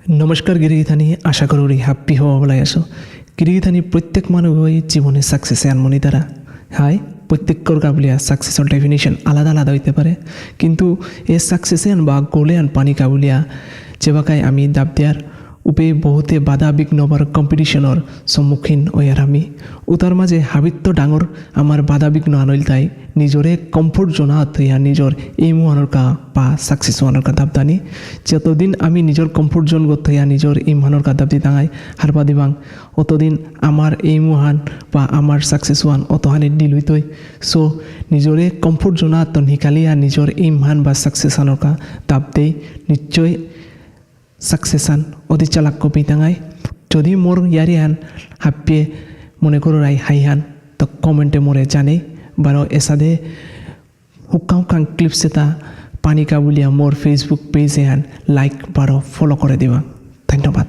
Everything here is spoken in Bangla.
নমস্কাৰ গিৰিগিথানী আশা কৰোঁ হ্যাপি হ'ব বলাই আছোঁ। গিৰিগিথানী প্ৰত্যেক মানুহই জীৱনে সাকসেসে আনমনি দ্বারা হাই প্রত্যেকের কাবুলিয়া সাকসেসর ডেফিনেশন আলাদা আলাদা হইতে পারে, কিন্তু এই সাকসেসে আন বা গোলে আন পানি কাবুলিয়া যেবাকাই আমি দাব দিয়ার উপে বহুতে বাধা বিঘ্ন বার কম্পিটিশনের সম্মুখীন হইয়ার আমি উতার মাঝে হাবিত্য ডাঙর আমার বাধা বিঘ্ন আনইল তাই নিজরে কমফোর্ট জোনাত হইয়া নিজর এইমু আনর কা বা সাকসেস আনর কা দাবদানি যতদিন আমি নিজর কমফোর্ট জোন গত হইয়া নিজর এইম আনর কা দাবদি দাঙাই হারবা দিবাং অতদিন আমার এইমু হান বা আমার সাকসেস ওয়ান অতহানি ডিল হইতই। সো নিজরে কমফোর্ট জোনাত তো নিকালিয়া নিজর এইম হান বা সাকসেস আনর কা দাব দেই নিশ্চয় সাকসেসান অতি চালাক কপি তাঙাই। যদি মোর ইয়ারি হান হাপ্পে মনে করো রাই হাই হান তো কমেন্টে মোরে জানে বারো এসাদে হুক্কা হুক্কা ক্লিপস এটা পানি কাবুলিয়া মোর ফেসবুক পেজে হান লাইক বারো ফলো করে দিবা। ধন্যবাদ।